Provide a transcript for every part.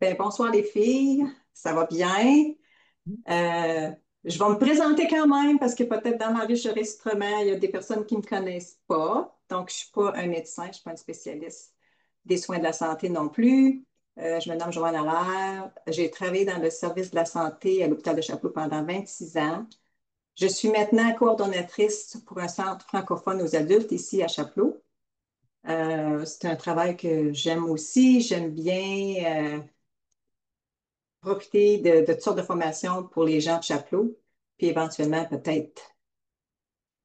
Ben, bonsoir les filles, ça va bien. Euh, je vais me présenter quand même parce que peut-être dans l'enregistrement, il y a des personnes qui ne me connaissent pas. Donc, je ne suis pas un médecin, je ne suis pas une spécialiste des soins de la santé non plus. Je me nomme Joanne Allaire. J'ai travaillé dans le service de la santé à l'hôpital de Chapleau pendant 26 ans. Je suis maintenant coordonnatrice pour un centre francophone aux adultes ici à Chapleau. C'est un travail que j'aime aussi. J'aime bien profiter de toutes sortes de formations pour les gens de Chapleau, puis éventuellement peut-être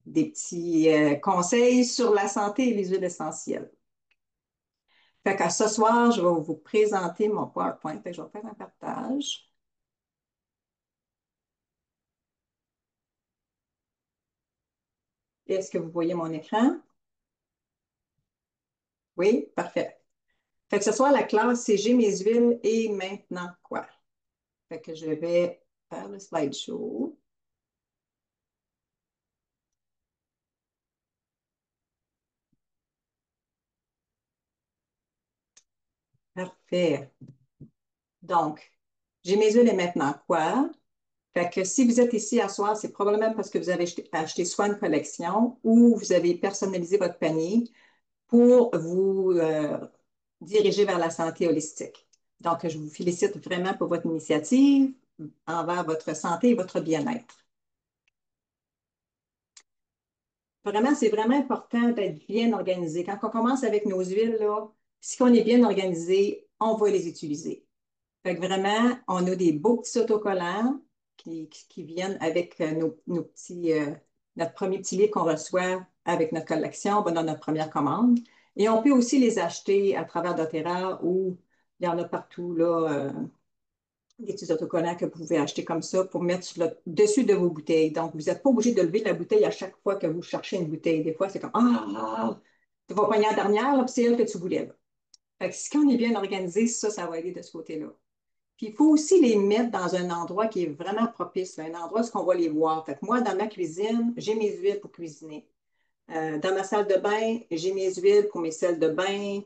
des petits conseils sur la santé et les huiles essentielles. Fait qu'à ce soir, je vais vous présenter mon PowerPoint. Fait que je vais faire un partage. Est-ce que vous voyez mon écran? Oui, parfait. Fait que ce soir, la classe, c'est J'ai mes huiles et maintenant quoi? Fait que je vais faire le slideshow. Parfait. Donc, J'ai mes huiles et maintenant quoi? Fait que si vous êtes ici à soir, c'est probablement parce que vous avez acheté soit une collection ou vous avez personnalisé votre panier pour vous diriger vers la santé holistique. Donc, je vous félicite vraiment pour votre initiative envers votre santé et votre bien-être. Vraiment, c'est vraiment important d'être bien organisé. Quand on commence avec nos huiles, là, si on est bien organisé, on va les utiliser. Fait que vraiment, on a des beaux petits autocollants qui viennent avec nos petits, notre premier petit livre qu'on reçoit avec notre collection dans notre première commande. Et on peut aussi les acheter à travers doTERRA ou il y en a partout, là, des petits autocollants que vous pouvez acheter comme ça pour mettre sur le dessus de vos bouteilles. Donc, vous n'êtes pas obligé de lever la bouteille à chaque fois que vous cherchez une bouteille. Des fois, c'est comme Ah, tu vas pogner la dernière, là, puis c'est elle que tu voulais. Là. Fait que si on est bien organisé, ça va aider de ce côté-là. Puis il faut aussi les mettre dans un endroit qui est vraiment propice, là, un endroit où on va les voir. Fait que moi, dans ma cuisine, j'ai mes huiles pour cuisiner. Dans ma salle de bain, j'ai mes huiles pour mes sels de bain,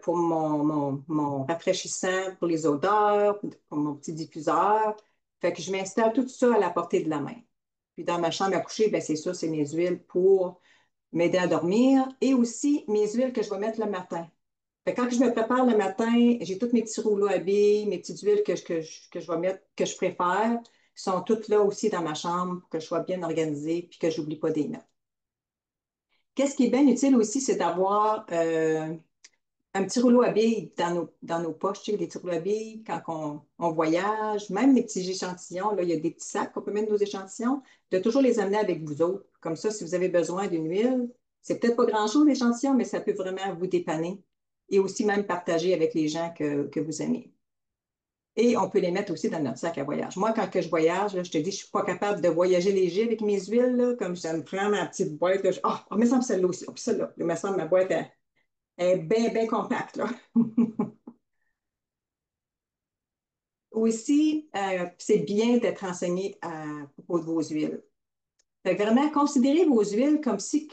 pour mon rafraîchissant, pour les odeurs, pour mon petit diffuseur. Fait que je m'installe tout ça à la portée de la main. Puis dans ma chambre à coucher, ben c'est ça, c'est mes huiles pour m'aider à dormir et aussi mes huiles que je vais mettre le matin. Fait que quand je me prépare le matin, j'ai tous mes petits rouleaux à billes, mes petites huiles que je vais mettre, que je préfère, qui sont toutes là aussi dans ma chambre pour que je sois bien organisée puis que je n'oublie pas des mettre. Qu'est-ce qui est bien utile aussi, c'est d'avoir un petit rouleau à billes dans nos poches, tu sais, des petits rouleaux à billes quand on voyage, même les petits échantillons, là, il y a des petits sacs qu'on peut mettre nos échantillons, de toujours les amener avec vous autres. Comme ça, si vous avez besoin d'une huile, c'est peut-être pas grand-chose l'échantillon, mais ça peut vraiment vous dépanner et aussi même partager avec les gens que vous aimez. Et on peut les mettre aussi dans notre sac à voyage. Moi, quand que je voyage, là, je te dis, je ne suis pas capable de voyager léger avec mes huiles, là, comme ça me prend ma petite boîte. Là, oh, me semble celle-là aussi. Oh, puis celle-là. Il me semble ma boîte est bien, bien compacte. Là. Aussi, c'est bien d'être renseigné à propos de vos huiles. Fait que vraiment, considérez vos huiles comme si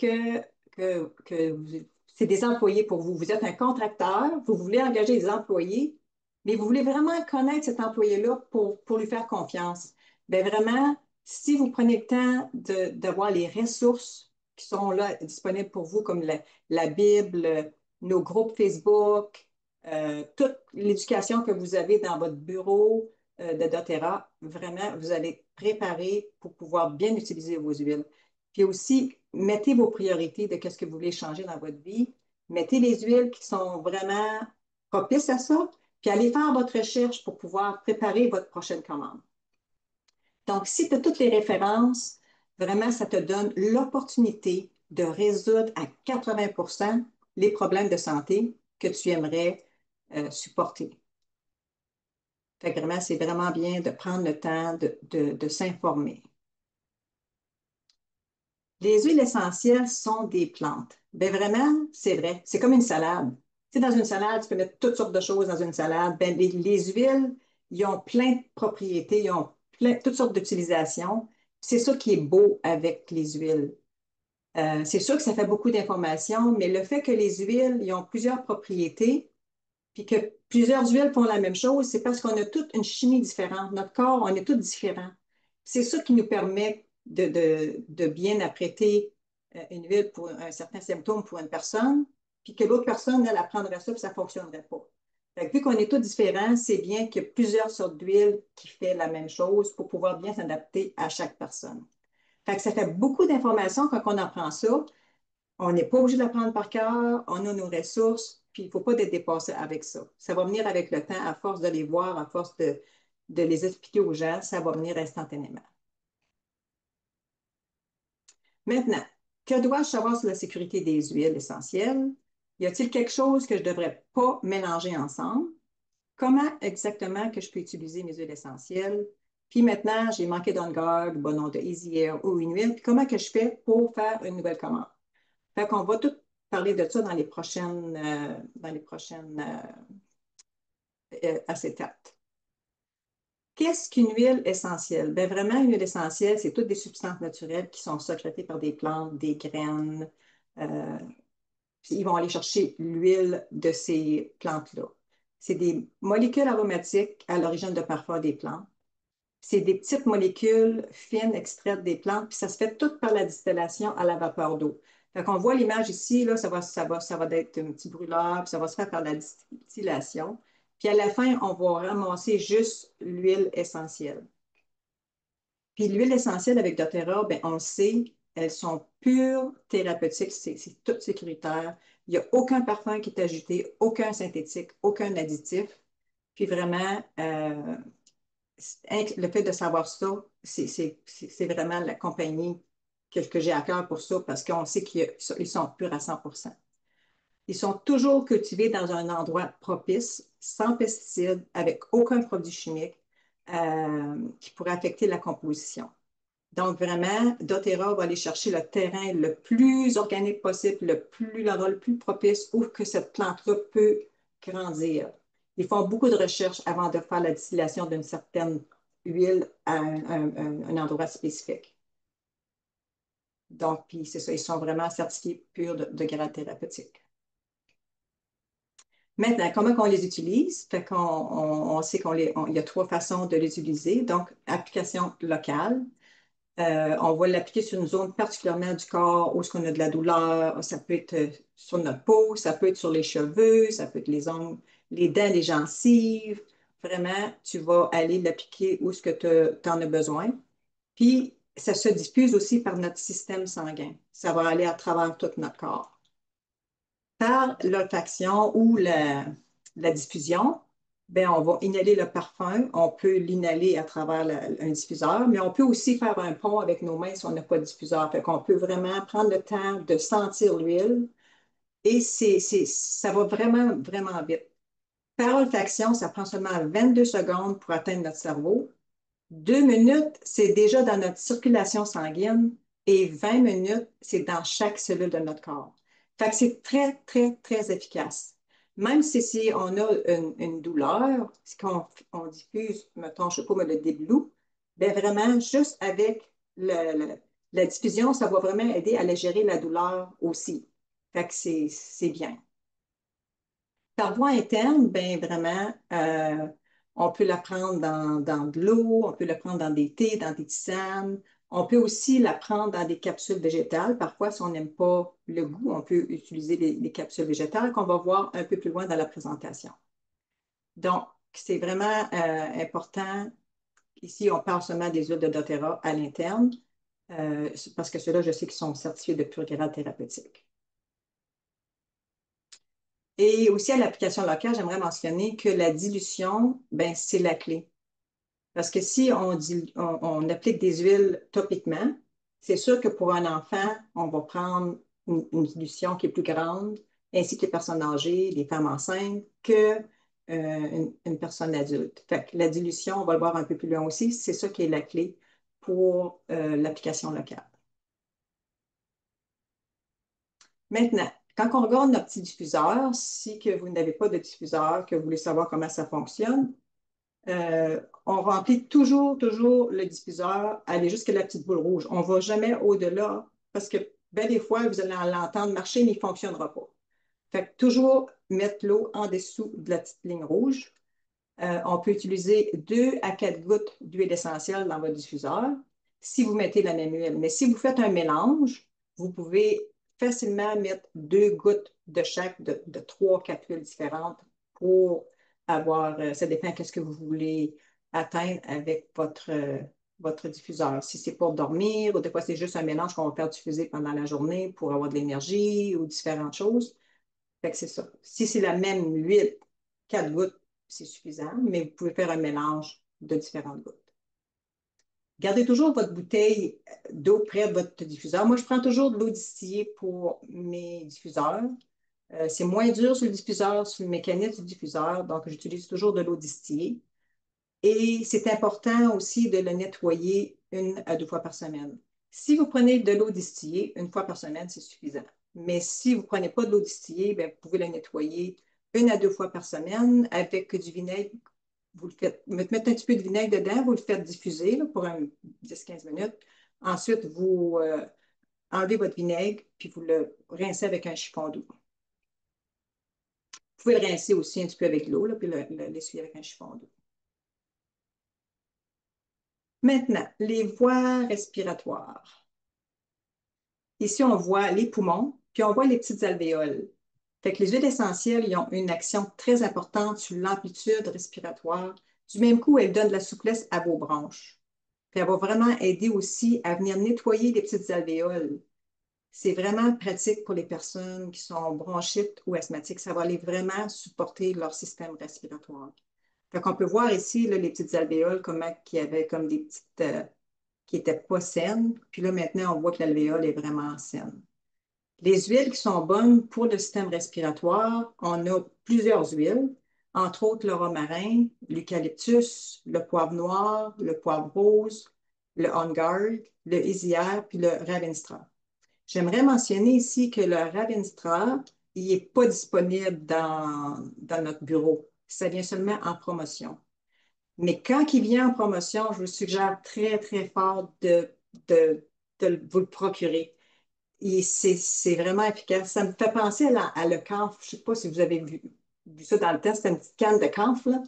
c'est des employés pour vous. Vous êtes un contracteur, vous voulez engager des employés, mais vous voulez vraiment connaître cet employé-là pour lui faire confiance. Bien vraiment, si vous prenez le temps de voir les ressources qui sont là disponibles pour vous, comme la Bible, nos groupes Facebook, toute l'éducation que vous avez dans votre bureau de doTERRA, vraiment, vous allez préparer pour pouvoir bien utiliser vos huiles. Puis aussi, mettez vos priorités de ce que vous voulez changer dans votre vie. Mettez les huiles qui sont vraiment propices à ça, puis allez faire votre recherche pour pouvoir préparer votre prochaine commande. Donc, si tu as toutes les références, vraiment, ça te donne l'opportunité de résoudre à 80 les problèmes de santé que tu aimerais supporter. Fait que vraiment, c'est vraiment bien de prendre le temps de s'informer. Les huiles essentielles sont des plantes. Bien vraiment, c'est vrai. C'est comme une salade. Tu sais, dans une salade, tu peux mettre toutes sortes de choses dans une salade. Bien, les huiles, ils ont plein de propriétés, ils ont toutes sortes d'utilisations. C'est ça qui est beau avec les huiles. C'est sûr que ça fait beaucoup d'informations, mais le fait que les huiles, ils ont plusieurs propriétés, puis que plusieurs huiles font la même chose, c'est parce qu'on a toute une chimie différente. Notre corps, on est tous différents. C'est ça qui nous permet de bien apprêter une huile pour un certain symptôme pour une personne, puis que l'autre personne, elle apprendrait ça, puis ça ne fonctionnerait pas. Fait que vu qu'on est tous différents, c'est bien qu'il y ait plusieurs sortes d'huile qui font la même chose pour pouvoir bien s'adapter à chaque personne. Fait que ça fait beaucoup d'informations quand on apprend ça. On n'est pas obligé d'apprendre par cœur, on a nos ressources, puis il ne faut pas être dépassé avec ça. Ça va venir avec le temps, à force de les voir, à force de les expliquer aux gens, ça va venir instantanément. Maintenant, que dois-je savoir sur la sécurité des huiles essentielles? Y a-t-il quelque chose que je ne devrais pas mélanger ensemble? Comment exactement que je peux utiliser mes huiles essentielles? Puis maintenant, j'ai manqué d'On-Guard, bon nom de Easy Air ou une huile, puis comment que je fais pour faire une nouvelle commande? Fait qu'on va tout parler de ça dans les prochaines acétates. Qu'est-ce qu'une huile essentielle? Bien, vraiment, une huile essentielle, c'est toutes des substances naturelles qui sont sécrétées par des plantes, des graines. euh, Puis ils vont aller chercher l'huile de ces plantes-là. C'est des molécules aromatiques à l'origine de parfums des plantes. C'est des petites molécules fines extraites des plantes, puis ça se fait tout par la distillation à la vapeur d'eau. Fait qu'on voit l'image ici, là, ça va être un petit brûleur, puis ça va se faire par la distillation. Puis à la fin, on va ramasser juste l'huile essentielle. Puis l'huile essentielle avec doTERRA, ben, on le sait, elles sont pures thérapeutiques, c'est tout sécuritaire. Il n'y a aucun parfum qui est ajouté, aucun synthétique, aucun additif. Puis vraiment, le fait de savoir ça, c'est vraiment la compagnie que j'ai à cœur pour ça parce qu'on sait qu'ils sont purs à 100%. Ils sont toujours cultivés dans un endroit propice, sans pesticides, avec aucun produit chimique qui pourrait affecter la composition. Donc, vraiment, doTERRA va aller chercher le terrain le plus organique possible, l'endroit le plus propice où que cette plante-là peut grandir. Ils font beaucoup de recherches avant de faire la distillation d'une certaine huile à un endroit spécifique. Donc, puis c'est ça, ils sont vraiment certifiés purs de grade thérapeutique. Maintenant, comment on les utilise? Fait qu'on sait il y a trois façons de les utiliser. Donc, application locale. On va l'appliquer sur une zone particulièrement du corps où on a de la douleur. Ça peut être sur notre peau, ça peut être sur les cheveux, ça peut être les ongles, les dents, les gencives. Vraiment, tu vas aller l'appliquer où ce que tu en as besoin. Puis, ça se diffuse aussi par notre système sanguin. Ça va aller à travers tout notre corps. Par l'olfaction ou la diffusion, ben, on va inhaler le parfum. On peut l'inhaler à travers un diffuseur, mais on peut aussi faire un pont avec nos mains si on n'a pas de diffuseur. Fait qu'on peut vraiment prendre le temps de sentir l'huile et ça va vraiment, vraiment vite. Par olfaction, ça prend seulement 22 secondes pour atteindre notre cerveau. 2 minutes, c'est déjà dans notre circulation sanguine et 20 minutes, c'est dans chaque cellule de notre corps. Fait que c'est très, très, très efficace. Même si on a une douleur, si on diffuse, mettons, je ne sais pas, mais le déblou, bien vraiment, juste avec la diffusion, ça va vraiment aider à gérer la douleur aussi. Fait que c'est bien. Par voie interne, ben vraiment, on peut la prendre dans de l'eau, on peut la prendre dans des thés, dans des tisanes. On peut aussi la prendre dans des capsules végétales. Parfois, si on n'aime pas le goût, on peut utiliser les capsules végétales qu'on va voir un peu plus loin dans la présentation. Donc, c'est vraiment important. Ici, on parle seulement des huiles de doTERRA à l'interne, parce que ceux-là, je sais qu'ils sont certifiés de pur grade thérapeutique. Et aussi à l'application locale, j'aimerais mentionner que la dilution, ben, c'est la clé. Parce que si on applique des huiles topiquement, c'est sûr que pour un enfant, on va prendre une dilution qui est plus grande, ainsi que les personnes âgées, les femmes enceintes, que une personne adulte. Fait que la dilution, on va le voir un peu plus loin aussi, c'est ça qui est la clé pour l'application locale. Maintenant, quand on regarde notre petit diffuseur, si que vous n'avez pas de diffuseur, que vous voulez savoir comment ça fonctionne, on remplit toujours, toujours le diffuseur, aller jusqu'à la petite boule rouge. On ne va jamais au-delà parce que ben, des fois, vous allez l'entendre marcher, mais il ne fonctionnera pas. Fait que toujours mettre l'eau en dessous de la petite ligne rouge. On peut utiliser 2 à 4 gouttes d'huile essentielle dans votre diffuseur si vous mettez la même huile. Mais si vous faites un mélange, vous pouvez facilement mettre 2 gouttes de chaque, de 3 4 huiles différentes pour avoir, ça dépend de ce que vous voulez atteindre avec votre diffuseur. Si c'est pour dormir ou des fois c'est juste un mélange qu'on va faire diffuser pendant la journée pour avoir de l'énergie ou différentes choses. Fait que c'est ça. Si c'est la même huile, 4 gouttes, c'est suffisant, mais vous pouvez faire un mélange de différentes gouttes. Gardez toujours votre bouteille d'eau près de votre diffuseur. Moi, je prends toujours de l'eau distillée pour mes diffuseurs. C'est moins dur sur le diffuseur, sur le mécanisme du diffuseur, donc j'utilise toujours de l'eau distillée. Et c'est important aussi de le nettoyer 1 à 2 fois par semaine. Si vous prenez de l'eau distillée 1 fois par semaine, c'est suffisant. Mais si vous ne prenez pas de l'eau distillée, bien, vous pouvez la nettoyer 1 à 2 fois par semaine avec du vinaigre. Vous le faites, mettez un petit peu de vinaigre dedans, vous le faites diffuser là, pour 10 à 15 minutes. Ensuite, vous enlevez votre vinaigre, puis vous le rincez avec un chiffon d'eau. Vous pouvez le rincer aussi un petit peu avec l'eau, puis l'essuyer avec un chiffon d'eau. Maintenant, les voies respiratoires. Ici, on voit les poumons, puis on voit les petites alvéoles. Fait que les huiles essentielles, ils ont une action très importante sur l'amplitude respiratoire. Du même coup, elles donnent de la souplesse à vos bronches. Puis elle va vraiment aider aussi à venir nettoyer les petites alvéoles. C'est vraiment pratique pour les personnes qui sont bronchites ou asthmatiques. Ça va aller vraiment supporter leur système respiratoire. Fait qu'on peut voir ici là, les petites alvéoles, comment qui avaient comme des petites qui n'étaient pas saines. Puis là, maintenant, on voit que l'alvéole est vraiment saine. Les huiles qui sont bonnes pour le système respiratoire, on a plusieurs huiles, entre autres le romarin, l'eucalyptus, le poivre noir, le poivre rose, le On Guard, le Isier, puis le Ravinstra. J'aimerais mentionner ici que le Ravinstra, il n'est pas disponible dans notre bureau. Ça vient seulement en promotion. Mais quand il vient en promotion, je vous suggère très, très fort de, de vous le procurer. C'est vraiment efficace. Ça me fait penser à le camphre. Je ne sais pas si vous avez vu ça dans le test. C'est une petite canne de camphre, là.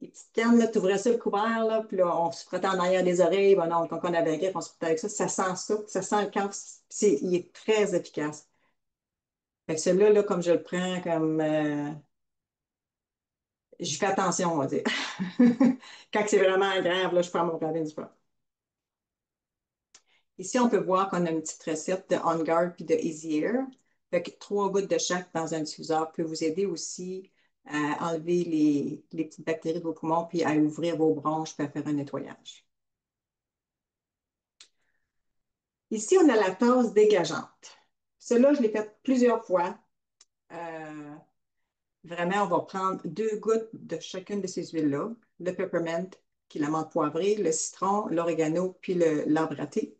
Les petites cannes, là, tu ouvrais ça le couvert, là, puis là, on se frottait en arrière des oreilles. Ben non, quand on avait la grippe, on se frottait avec ça. Ça sent ça. Ça sent le camphre. Il est très efficace. Fait que celui-là, là, comme je le prends, comme je fais attention, on va dire. Quand c'est vraiment grave, là, je prends mon Ravin du Sport. Ici, on peut voir qu'on a une petite recette de On Guard puis de Easy Air. Fait que 3 gouttes de chaque dans un diffuseur peut vous aider aussi à enlever les petites bactéries de vos poumons puis à ouvrir vos bronches puis à faire un nettoyage. Ici, on a la tasse dégageante. Cela, je l'ai fait plusieurs fois. Euh, Vraiment, on va prendre 2 gouttes de chacune de ces huiles-là. Le peppermint, qui est la menthe poivrée, le citron, l'oregano, puis l'arbre à thé.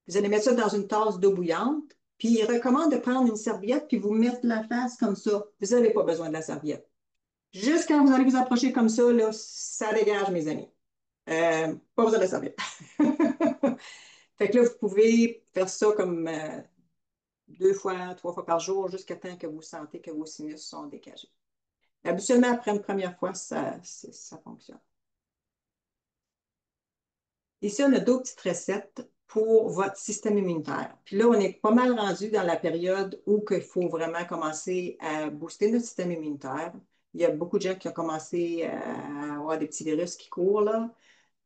Vous allez mettre ça dans une tasse d'eau bouillante, puis il recommande de prendre une serviette puis vous mettre la face comme ça. Vous n'avez pas besoin de la serviette. Juste quand vous allez vous approcher comme ça, là, ça dégage, mes amis. Pas besoin de la serviette. Fait que là, vous pouvez faire ça comme 2 fois, 3 fois par jour jusqu'à temps que vous sentez que vos sinus sont dégagés. Habituellement, après une première fois, ça fonctionne. Ici, on a d'autres petites recettes pour votre système immunitaire. Puis là, on est pas mal rendu dans la période où il faut vraiment commencer à booster notre système immunitaire. Il y a beaucoup de gens qui ont commencé à avoir des petits virus qui courent là.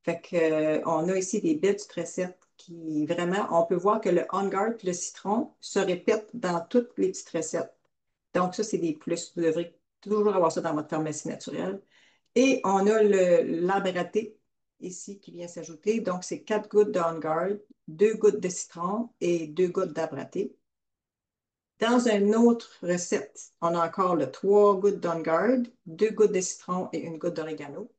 Fait que, on a ici des belles petites recettes qui vraiment, on peut voir que le On Guard et le citron se répètent dans toutes les petites recettes. Donc, ça, c'est des plus. Vous devrez toujours avoir ça dans votre pharmacie naturelle. Et on a l'arbre à thé ici qui vient s'ajouter. Donc, c'est 4 gouttes de On Guard, 2 gouttes de citron et 2 gouttes d'arbre à thé. Dans une autre recette, on a encore le 3 gouttes d'On Guard, 2 gouttes de citron et 1 goutte d'oregano.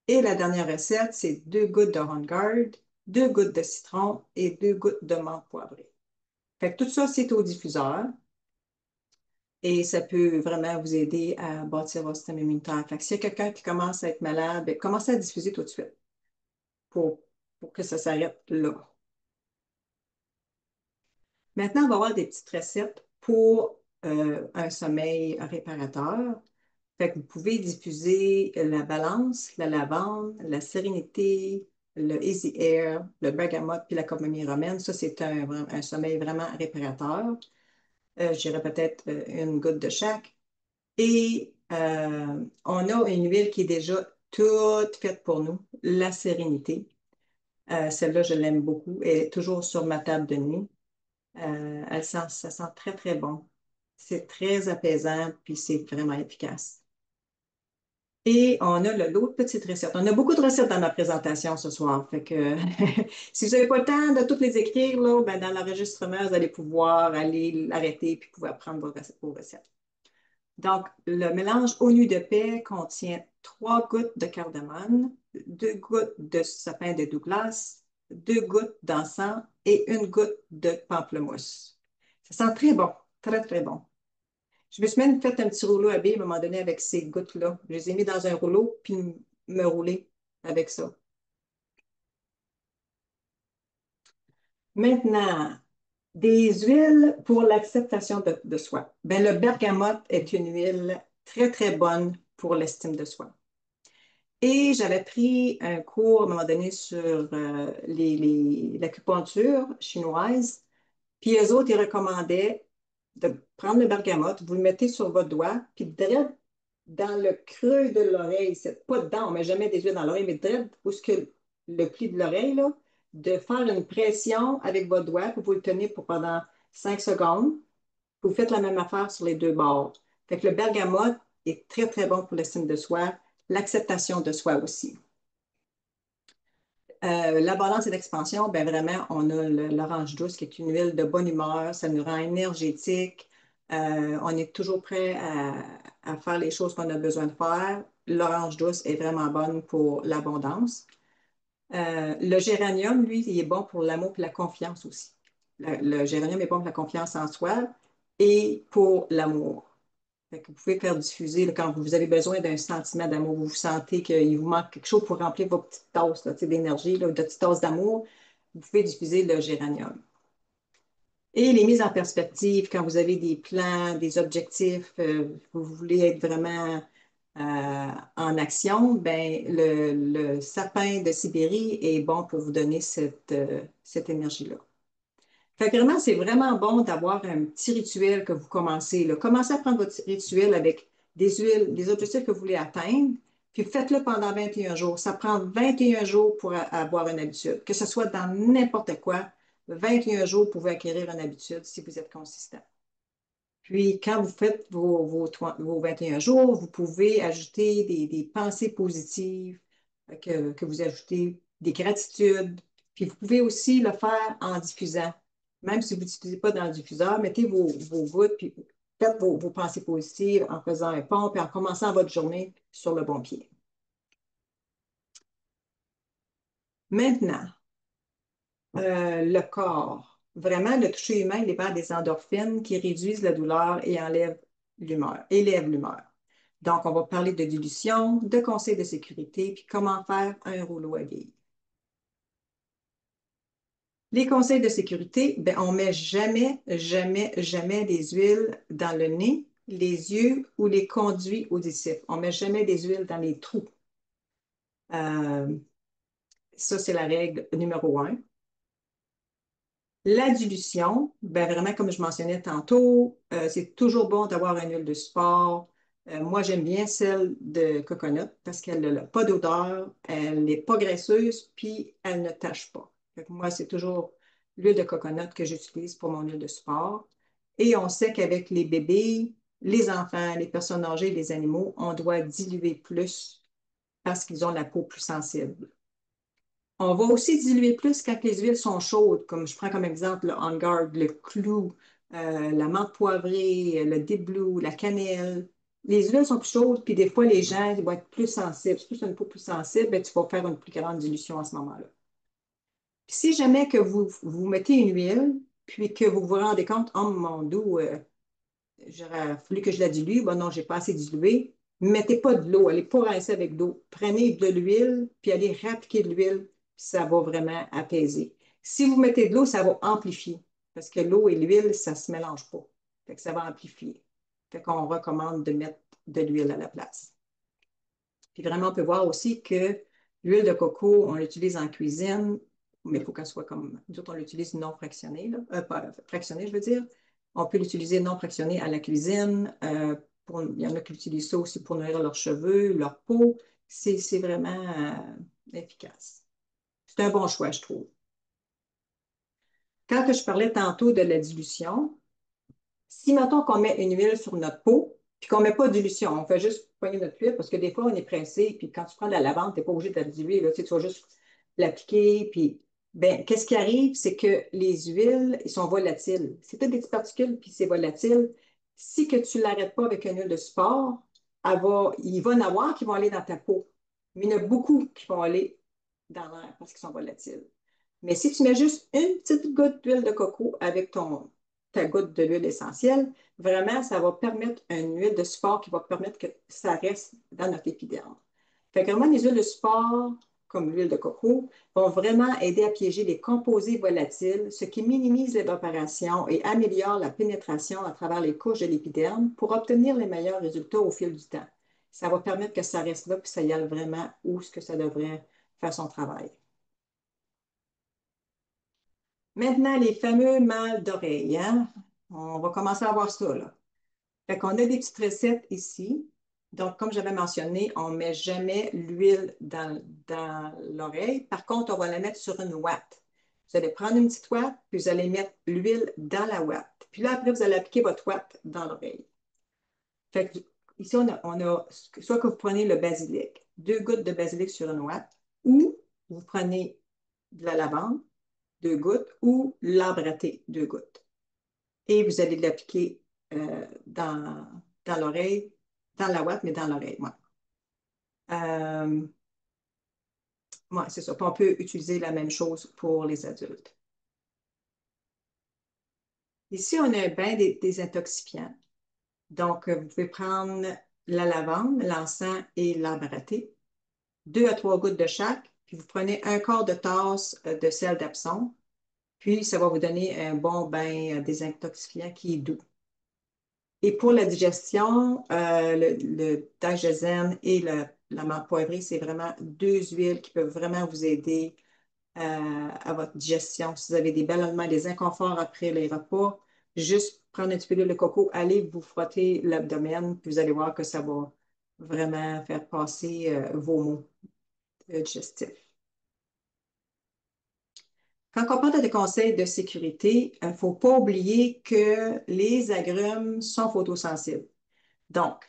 Et la dernière recette, c'est 2 gouttes de On Guard, 2 gouttes de citron et 2 gouttes de menthe poivrée. Fait que tout ça, c'est au diffuseur. Et ça peut vraiment vous aider à bâtir votre système immunitaire. Fait que s'il y a quelqu'un qui commence à être malade, bien, commencez à diffuser tout de suite pour, pour que ça s'arrête là. Maintenant, on va avoir des petites recettes pour un sommeil réparateur. Fait que vous pouvez diffuser la balance, la lavande, la sérénité, le easy air, le bergamote puis la camomille romaine. Ça, c'est un sommeil vraiment réparateur. Je dirais peut-être une goutte de chaque. Et on a une huile qui est déjà toute faite pour nous, la sérénité. Celle-là, je l'aime beaucoup. Elle est toujours sur ma table de nuit. Ça sent très, très bon. C'est très apaisant, puis c'est vraiment efficace. Et on a l'autre petite recette. On a beaucoup de recettes dans ma présentation ce soir. Fait que si vous n'avez pas le temps de toutes les écrire, là, ben, dans l'enregistrement, vous allez pouvoir aller l'arrêter puis pouvoir prendre vos recettes. Donc, le mélange au nu de paix contient 3 gouttes de cardamome, 2 gouttes de sapin de Douglas, 2 gouttes d'encens et 1 goutte de pamplemousse. Ça sent très bon, très, très bon. Je me suis même fait un petit rouleau à billes à un moment donné avec ces gouttes-là. Je les ai mis dans un rouleau puis me rouler avec ça. Maintenant, des huiles pour l'acceptation de soi. Ben, le bergamote est une huile très, très bonne pour l'estime de soi. Et j'avais pris un cours à un moment donné sur l'acupuncture chinoise. Puis eux autres, ils recommandaient de prendre le bergamote, vous le mettez sur votre doigt, puis direct dans le creux de l'oreille, c'est pas dedans, on met jamais des huiles dans l'oreille, mais direct où ce que le pli de l'oreille, là, de faire une pression avec votre doigt, puis vous le tenez pour pendant 5 secondes. Vous faites la même affaire sur les deux bords. Fait que le bergamote est très, très bon pour l'estime de soi, l'acceptation de soi aussi. La balance et l'expansion, ben vraiment, on a l'orange douce qui est une huile de bonne humeur, ça nous rend énergétique. On est toujours prêt à faire les choses qu'on a besoin de faire. L'orange douce est vraiment bonne pour l'abondance. Le géranium, lui, il est bon pour l'amour et la confiance aussi. Le géranium est bon pour la confiance en soi et pour l'amour. Fait que vous pouvez faire diffuser là, quand vous avez besoin d'un sentiment d'amour, vous sentez qu'il vous manque quelque chose pour remplir vos petites tasses là, d'énergie, là, de petites tasses d'amour, vous pouvez diffuser le géranium. Et les mises en perspective, quand vous avez des plans, des objectifs, vous voulez être vraiment en action, ben, le sapin de Sibérie est bon pour vous donner cette énergie-là. Fait que vraiment, c'est vraiment bon d'avoir un petit rituel que vous commencez, là. Commencez à prendre votre rituel avec des huiles, des objectifs que vous voulez atteindre, puis faites-le pendant 21 jours. Ça prend 21 jours pour avoir une habitude. Que ce soit dans n'importe quoi, 21 jours, vous pouvez acquérir une habitude si vous êtes consistant. Puis, quand vous faites vos 21 jours, vous pouvez ajouter des pensées positives, que vous ajoutez des gratitudes. Puis, vous pouvez aussi le faire en diffusant. Même si vous n'utilisez pas dans le diffuseur, mettez vos gouttes, puis faites vos pensées positives en faisant un pont, puis en commençant votre journée sur le bon pied. Maintenant, le corps. Vraiment, le toucher humain libère des endorphines qui réduisent la douleur et élèvent l'humeur. Donc, on va parler de dilution, de conseils de sécurité, puis comment faire un rouleau à billes. Les conseils de sécurité, ben, on ne met jamais, jamais, jamais des huiles dans le nez, les yeux ou les conduits auditifs. On ne met jamais des huiles dans les trous. Euh, Ça, c'est la règle numéro 1. La dilution, ben vraiment, comme je mentionnais tantôt, c'est toujours bon d'avoir une huile de sport. Moi, j'aime bien celle de coconut parce qu'elle n'a pas d'odeur, elle n'est pas graisseuse, puis elle ne tache pas. Fait que moi, c'est toujours l'huile de coconut que j'utilise pour mon huile de sport. Et on sait qu'avec les bébés, les enfants, les personnes âgées, les animaux, on doit diluer plus parce qu'ils ont la peau plus sensible. On va aussi diluer plus quand les huiles sont chaudes, comme je prends comme exemple le On Guard, le clou, la menthe poivrée, le déblue, la cannelle. Les huiles sont plus chaudes, puis des fois, les gens ils vont être plus sensibles. Si tu as une peau plus sensible, ben, tu vas faire une plus grande dilution à ce moment-là. Puis si jamais que vous mettez une huile, puis que vous vous rendez compte, oh mon Dieu, j'aurais voulu que je la dilue. Bon, non, j'ai pas assez dilué. Mettez pas de l'eau. Allez pas rincer avec de l'eau. Prenez de l'huile, puis allez rappliquer de l'huile, puis ça va vraiment apaiser. Si vous mettez de l'eau, ça va amplifier. Parce que l'eau et l'huile, ça se mélange pas. Fait que ça va amplifier. Fait qu'on recommande de mettre de l'huile à la place. Puis vraiment, on peut voir aussi que l'huile de coco, on l'utilise en cuisine, mais il faut qu'elle soit comme, nous autres, on l'utilise non fractionnée, là. Pas fractionnée, je veux dire. On peut l'utiliser non fractionnée à la cuisine. Il y en a qui utilisent ça aussi pour nourrir leurs cheveux, leur peau. C'est vraiment efficace. C'est un bon choix, je trouve. Quand je parlais tantôt de la dilution, si, mettons qu'on met une huile sur notre peau, puis qu'on ne met pas de dilution, on fait juste poigner notre huile, parce que des fois, on est pressé, puis quand tu prends de la lavande, tu n'es pas obligé de la diluer, là, tu sais, tu vas juste l'appliquer, puis ben, qu'est-ce qui arrive, c'est que les huiles, ils sont volatiles. C'est toutes des petites particules, puis c'est volatile. Si que tu ne l'arrêtes pas avec une huile de sport, il va en avoir qui vont aller dans ta peau, mais il y en a beaucoup qui vont aller dans l'air parce qu'ils sont volatiles. Mais si tu mets juste une petite goutte d'huile de coco avec ta goutte de l'huile essentielle, vraiment, ça va permettre une huile de support qui va permettre que ça reste dans notre épiderme. Fait que vraiment, les huiles de support, comme l'huile de coco, vont vraiment aider à piéger les composés volatiles, ce qui minimise l'évaporation et améliore la pénétration à travers les couches de l'épiderme pour obtenir les meilleurs résultats au fil du temps. Ça va permettre que ça reste là puis ça y aille vraiment où ce que ça devrait faire son travail. Maintenant, les fameux mal d'oreille, hein? On va commencer à voir ça, là. Fait qu'on a des petites recettes ici. Donc, comme j'avais mentionné, on ne met jamais l'huile dans l'oreille. Par contre, on va la mettre sur une ouate. Vous allez prendre une petite ouate, puis vous allez mettre l'huile dans la ouate. Puis là, après, vous allez appliquer votre ouate dans l'oreille. Fait que ici, soit que vous prenez le basilic, 2 gouttes de basilic sur une ouate, ou vous prenez de la lavande, 2 gouttes, ou l'arbre à thé, 2 gouttes. Et vous allez l'appliquer dans l'oreille, dans la ouate, mais dans l'oreille. Ouais. Ouais, c'est ça. Puis on peut utiliser la même chose pour les adultes. Ici, on a un bain désintoxifiant. Donc, vous pouvez prendre la lavande, l'encens et l'arbre à thé, 2 à 3 gouttes de chaque, puis vous prenez un quart de tasse de sel d'Epsom, puis ça va vous donner un bon bain désintoxifiant qui est doux. Et pour la digestion, le Diagezen et la menthe poivrée, c'est vraiment 2 huiles qui peuvent vraiment vous aider à votre digestion. Si vous avez des ballonnements, des inconforts après les repas, juste prendre un petit peu d'huile de coco, allez vous frotter l'abdomen, puis vous allez voir que ça va vraiment faire passer vos maux digestifs. Quand on parle de conseils de sécurité, il ne faut pas oublier que les agrumes sont photosensibles. Donc,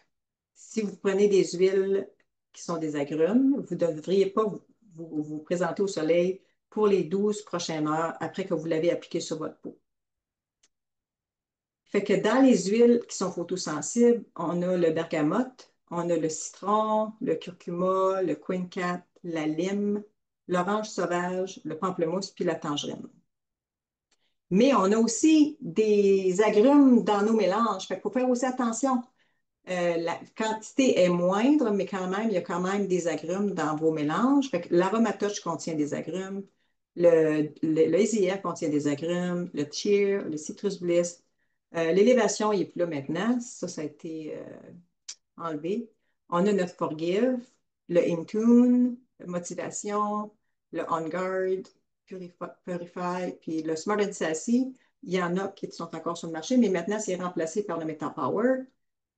si vous prenez des huiles qui sont des agrumes, vous ne devriez pas vous présenter au soleil pour les 12 prochaines heures après que vous l'avez appliqué sur votre peau. Fait que dans les huiles qui sont photosensibles, on a le bergamote, on a le citron, le curcuma, le quinquat, la lime, l'orange sauvage, le pamplemousse puis la tangerine. Mais on a aussi des agrumes dans nos mélanges. Fait qu'il faut faire aussi attention. La quantité est moindre, mais quand même, il y a quand même des agrumes dans vos mélanges. L'aromatoche contient des agrumes, le Easy Air contient des agrumes, le Cheer, le Citrus Bliss. L'élévation, il n'est plus là maintenant. Ça a été enlevé. On a notre Forgive, le Intune, Motivation, le On Guard, Purify, puis le Smart and Sassy. Il y en a qui sont encore sur le marché, mais maintenant, c'est remplacé par le Meta Power,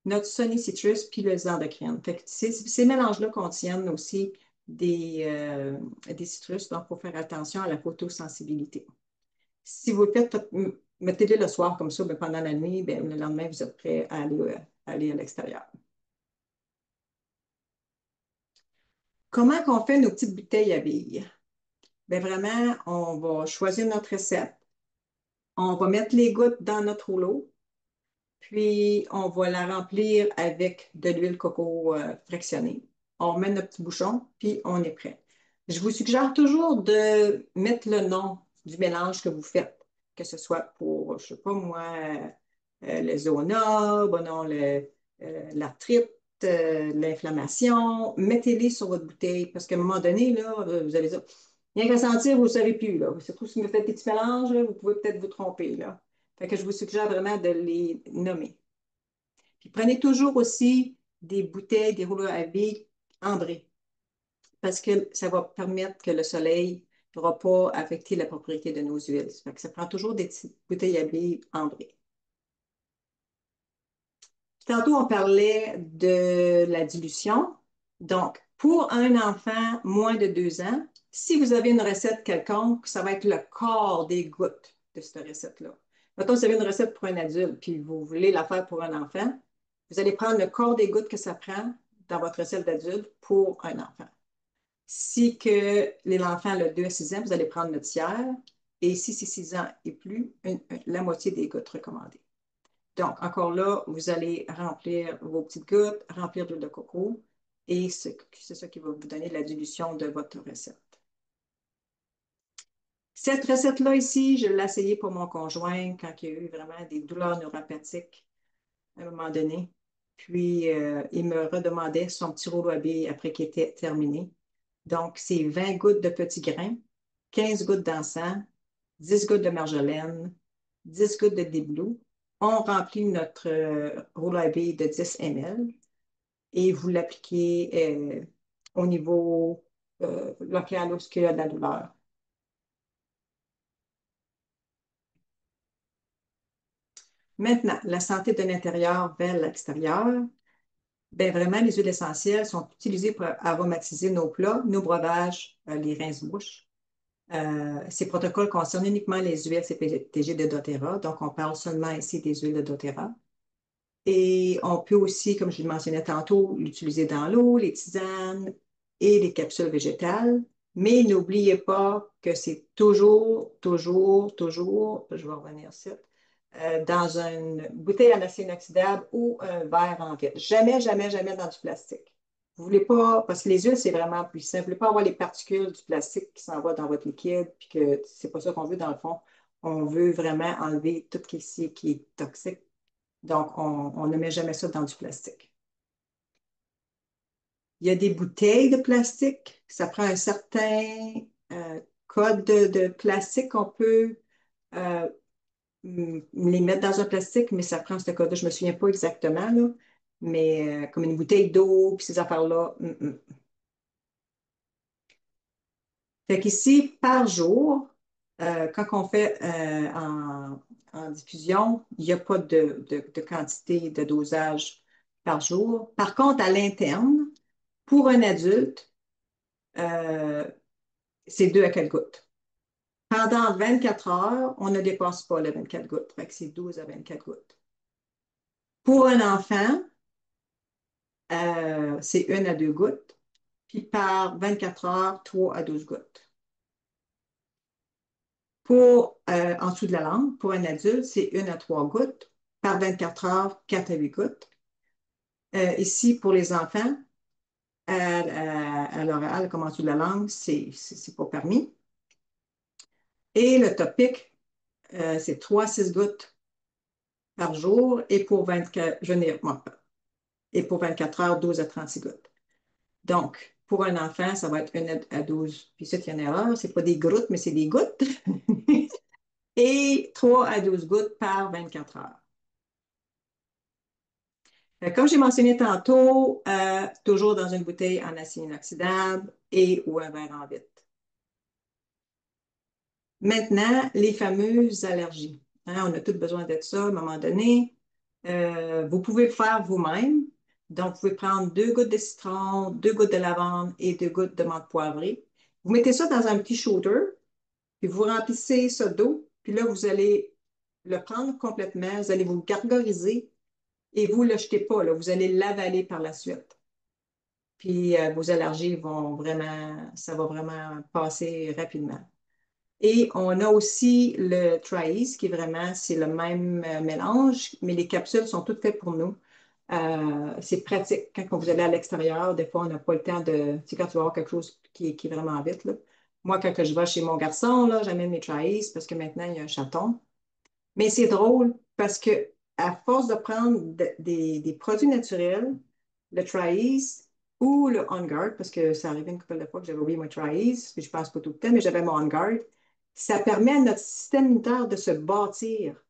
notre Sunny Citrus, puis le Xandocrine. Fait que ces mélanges-là contiennent aussi des citrus, donc il faut faire attention à la photosensibilité. Si vous le faites, mettez-le le soir comme ça, pendant la nuit, le lendemain, vous êtes prêt à aller à l'extérieur. Comment qu'on fait nos petites bouteilles à billes? Bien, vraiment, on va choisir notre recette. On va mettre les gouttes dans notre rouleau, puis on va la remplir avec de l'huile coco fractionnée. On remet notre petit bouchon, puis on est prêt. Je vous suggère toujours de mettre le nom du mélange que vous faites, que ce soit pour, je ne sais pas moi, le zona, bon non, l'arthrite, l'inflammation. Mettez-les sur votre bouteille, parce qu'à un moment donné, là, vous allez dire, rien qu'à sentir, vous ne savez plus. Là. Surtout si vous faites des petits mélanges, là, vous pouvez peut-être vous tromper. Là. Fait que je vous suggère vraiment de les nommer. Puis prenez toujours aussi des bouteilles, des rouleaux à billes ambrés, parce que ça va permettre que le soleil ne pourra pas affecter la propriété de nos huiles. Fait que ça prend toujours des petites bouteilles à billes ambrées. Tantôt, on parlait de la dilution. Donc, pour un enfant moins de 2 ans, si vous avez une recette quelconque, ça va être le quart des gouttes de cette recette-là. Mettons, vous avez une recette pour un adulte, puis vous voulez la faire pour un enfant, vous allez prendre le quart des gouttes que ça prend dans votre recette d'adulte pour un enfant. Si que l'enfant a 2 à 6 ans, vous allez prendre le tiers. Et si c'est 6 ans et plus, la moitié des gouttes recommandées. Donc, encore là, vous allez remplir vos petites gouttes, remplir d'huile de coco, et c'est ça qui va vous donner la dilution de votre recette. Cette recette-là ici, je l'ai essayée pour mon conjoint quand il y a eu vraiment des douleurs neuropathiques à un moment donné. Puis, il me redemandait son petit rouleau à billes après qu'il était terminé. Donc, c'est 20 gouttes de petits grains, 15 gouttes d'encens, 10 gouttes de marjolaine, 10 gouttes de déblou. On remplit notre rouleau à billes de 10 ml et vous l'appliquez au niveau local où il y a de la douleur. Maintenant, la santé de l'intérieur vers l'extérieur. Bien, vraiment, les huiles essentielles sont utilisées pour aromatiser nos plats, nos breuvages, les rince-bouches. Ces protocoles concernent uniquement les huiles CPTG de doTERRA, donc on parle seulement ici des huiles de doTERRA. Et on peut aussi, comme je le mentionnais tantôt, l'utiliser dans l'eau, les tisanes et les capsules végétales. Mais n'oubliez pas que c'est toujours, toujours, toujours, je vais revenir sur, dans une bouteille en acier inoxydable ou un verre en vitre. Jamais, jamais, jamais dans du plastique. Vous voulez pas, parce que les huiles, c'est vraiment puissant. Vous voulez pas avoir les particules du plastique qui s'en vont dans votre liquide, puis que c'est pas ça qu'on veut dans le fond. On veut vraiment enlever tout ce qui est toxique. Donc, on ne met jamais ça dans du plastique. Il y a des bouteilles de plastique. Ça prend un certain code de plastique qu'on peut euh, les mettre dans un plastique, mais ça prend ce code-là. Je ne me souviens pas exactement, là, mais comme une bouteille d'eau, puis ces affaires-là. Fait qu'ici, par jour, quand on fait en diffusion, il n'y a pas de quantité, de dosage par jour. Par contre, à l'interne, pour un adulte, euh, c'est 2 à 4 gouttes. Pendant 24 heures, on ne dépasse pas les 24 gouttes. Fait que c'est 12 à 24 gouttes. Pour un enfant, c'est 1 à 2 gouttes. Puis par 24 heures, 3 à 12 gouttes. Pour en dessous de la langue, pour un adulte, c'est 1 à 3 gouttes. Par 24 heures, 4 à 8 gouttes. Ici, pour les enfants, à l'oral, comme en dessous de la langue, c'est pas permis. Et le topic, c'est 3 à 6 gouttes par jour. Et pour 24, et pour 24 heures, 12 à 36 gouttes. Donc, pour un enfant, ça va être 1 à 12. Puis ça, il y a une erreur. Ce n'est pas des gouttes, mais c'est des gouttes. Et 3 à 12 gouttes par 24 heures. Comme j'ai mentionné tantôt, toujours dans une bouteille en acier inoxydable et ou un verre en vitre. Maintenant, les fameuses allergies. Hein, on a tous besoin de ça à un moment donné. Vous pouvez le faire vous-même. Donc, vous pouvez prendre 2 gouttes de citron, 2 gouttes de lavande et 2 gouttes de menthe poivrée. Vous mettez ça dans un petit shooter, puis vous remplissez ça d'eau, puis là, vous allez le prendre complètement, vous allez vous gargariser et vous ne le jetez pas, là, vous allez l'avaler par la suite. Puis vos allergies vont vraiment, ça va vraiment passer rapidement. Et on a aussi le Tries, qui est vraiment, c'est le même mélange, mais les capsules sont toutes faites pour nous. C'est pratique. Quand vous allez à l'extérieur, des fois, on n'a pas le temps de. Tu sais, quand tu vas avoir quelque chose qui est vraiment vite, là. Moi, quand je vais chez mon garçon, là, j'amène mes Tries parce que maintenant, il y a un chaton. Mais c'est drôle parce que à force de prendre des produits naturels, le Tries ou le On Guard, parce que ça arrivait une couple de fois que j'avais oublié mon Tries, je pense pas tout le temps, mais j'avais mon On Guard, ça permet à notre système immunitaire de se bâtir.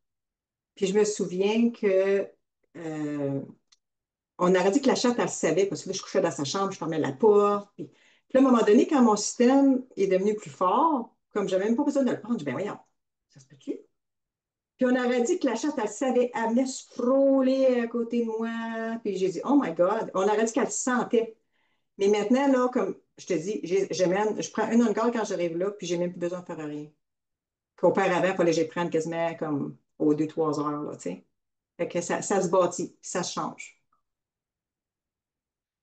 Puis je me souviens que on aurait dit que la chatte, elle le savait, parce que là, je couchais dans sa chambre, je fermais la porte. Puis là, à un moment donné, quand mon système est devenu plus fort, comme je n'avais même pas besoin de le prendre, je dis, ben voyons, ça se peut-tu? Puis on aurait dit que la chatte, elle savait, elle venait se frôler à côté de moi. Puis j'ai dit, oh my God, on aurait dit qu'elle le sentait. Mais maintenant, là, comme je te dis, je prends une on-guard quand j'arrive là, puis j'ai même plus besoin de faire rien. Qu'auparavant, il fallait que je les prenne quasiment comme aux 2, 3 heures, là, tu sais. Fait que ça se bâtit, ça se change.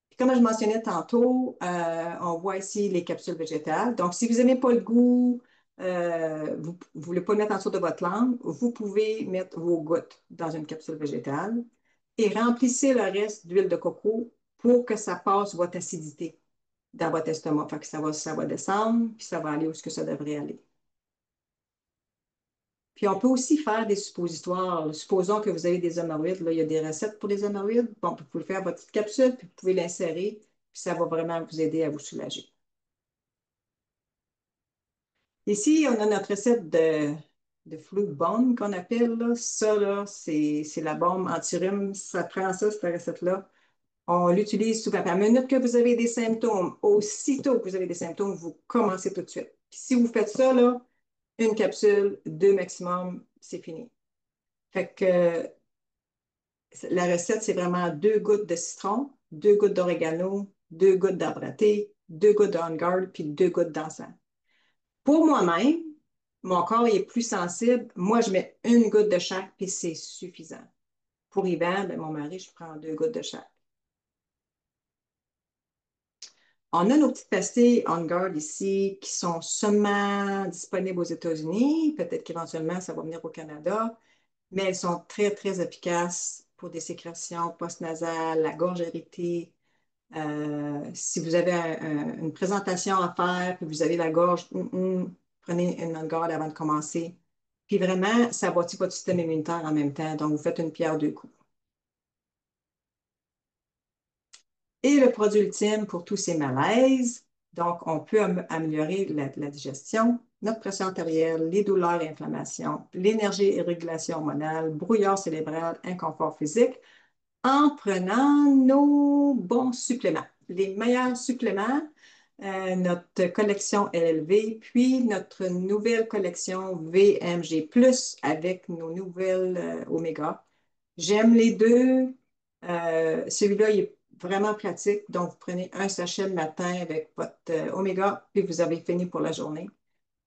Puis comme je mentionnais tantôt, on voit ici les capsules végétales. Donc, si vous n'aimez pas le goût, vous ne voulez pas le mettre en dessous de votre langue, vous pouvez mettre vos gouttes dans une capsule végétale et remplissez le reste d'huile de coco pour que ça passe votre acidité dans votre estomac. Fait que ça va descendre, puis ça va aller où ce que ça devrait aller. Puis on peut aussi faire des suppositoires. Supposons que vous avez des hémorroïdes. Là, il y a des recettes pour les hémorroïdes. Bon, vous pouvez faire votre petite capsule, puis vous pouvez l'insérer, puis ça va vraiment vous aider à vous soulager. Ici, on a notre recette de flu bomb qu'on appelle. Là. Ça, là, c'est la bombe anti-rhume. Ça prend ça, cette recette-là. On l'utilise souvent. À la minute que vous avez des symptômes, aussitôt que vous avez des symptômes, vous commencez tout de suite. Puis si vous faites ça, là, une capsule, deux maximum, c'est fini. Fait que la recette, c'est vraiment 2 gouttes de citron, 2 gouttes d'oregano, 2 gouttes d'arbre à thé, 2 gouttes de On Guard, puis 2 gouttes d'encens. Pour moi-même, mon corps est plus sensible. Moi, je mets une goutte de chaque, puis c'est suffisant. Pour Yvan, ben, mon mari, je prends 2 gouttes de chaque. On a nos petites pastilles On Guard ici qui sont seulement disponibles aux États-Unis. Peut-être qu'éventuellement, ça va venir au Canada, mais elles sont très, très efficaces pour des sécrétions post-nasales, la gorge irritée. Si vous avez une présentation à faire, puis vous avez la gorge, prenez une On Guard avant de commencer. Puis vraiment, ça bâtit votre système immunitaire en même temps. Donc, vous faites une pierre deux coups. Et le produit ultime pour tous ces malaises, donc on peut améliorer la digestion, notre pression artérielle, les douleurs et inflammations, l'énergie et régulation hormonale, brouillard cérébral, inconfort physique, en prenant nos bons suppléments. Les meilleurs suppléments, notre collection LLV, puis notre nouvelle collection VMG+, avec nos nouvelles oméga. J'aime les deux. Celui-là, il est vraiment pratique. Donc, vous prenez un sachet le matin avec votre oméga, puis vous avez fini pour la journée.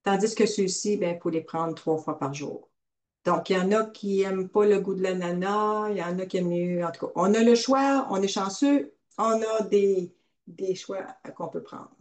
Tandis que ceux-ci, ben, il faut les prendre 3 fois par jour. Donc, il y en a qui n'aiment pas le goût de l'ananas, il y en a qui aiment mieux. En tout cas, on a le choix, on est chanceux, on a des choix qu'on peut prendre.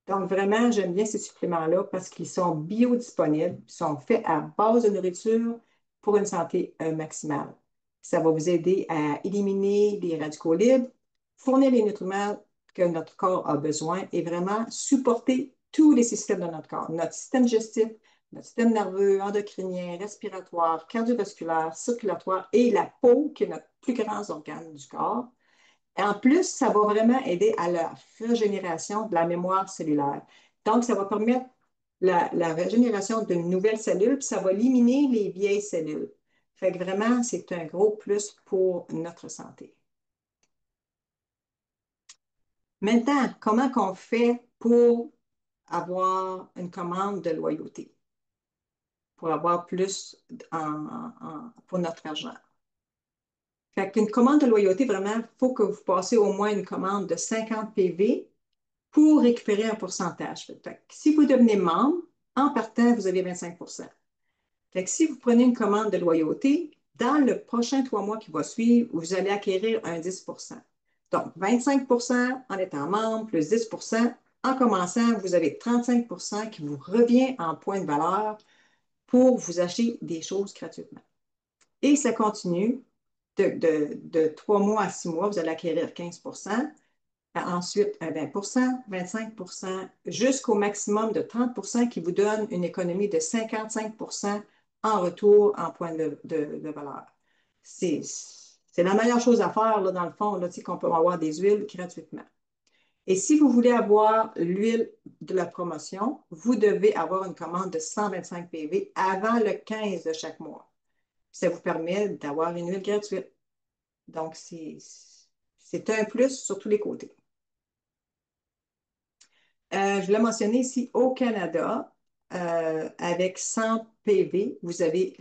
Donc, vraiment, j'aime bien ces suppléments-là parce qu'ils sont biodisponibles, ils sont faits à base de nourriture pour une santé maximale. Ça va vous aider à éliminer les radicaux libres, fournir les nutriments que notre corps a besoin et vraiment supporter tous les systèmes de notre corps. Notre système digestif, notre système nerveux, endocrinien, respiratoire, cardiovasculaire, circulatoire et la peau, qui est notre plus grand organe du corps. Et en plus, ça va vraiment aider à la régénération de la mémoire cellulaire. Donc, ça va permettre la régénération d'une nouvelle cellule, puis ça va éliminer les vieilles cellules. Fait que vraiment, c'est un gros plus pour notre santé. Maintenant, comment qu'on fait pour avoir une commande de loyauté, pour avoir plus pour notre argent? Fait qu'une commande de loyauté, vraiment, il faut que vous passiez au moins une commande de 50 PV pour récupérer un pourcentage. Fait que si vous devenez membre, en partant, vous avez 25 Fait que si vous prenez une commande de loyauté, dans le prochain 3 mois qui va suivre, vous allez acquérir un 10 Donc, 25 en étant membre, plus 10 en commençant, vous avez 35 qui vous revient en points de valeur pour vous acheter des choses gratuitement. Et ça continue de 3 mois à 6 mois, vous allez acquérir 15 ensuite, 20 25 jusqu'au maximum de 30 qui vous donne une économie de 55 en retour en point de valeur. C'est la meilleure chose à faire, là, dans le fond, là, qu'on peut avoir des huiles gratuitement. Et si vous voulez avoir l'huile de la promotion, vous devez avoir une commande de 125 PV avant le 15 de chaque mois. Ça vous permet d'avoir une huile gratuite. Donc, c'est un plus sur tous les côtés. Je voulais mentionner ici, au Canada, avec 100 PV, vous avez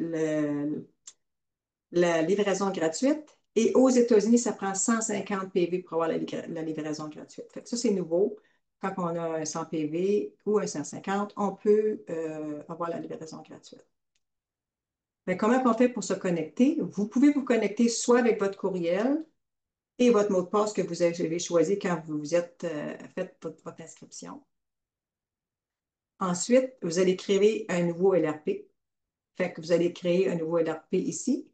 la livraison gratuite. Et aux États-Unis, ça prend 150 PV pour avoir la livraison gratuite. Fait que ça, c'est nouveau. Quand on a un 100 PV ou un 150, on peut avoir la livraison gratuite. Mais comment on fait pour se connecter? Vous pouvez vous connecter soit avec votre courriel et votre mot de passe que vous avez choisi quand vous êtes fait votre inscription. Ensuite, vous allez créer un nouveau LRP. Fait que vous allez créer un nouveau LRP ici.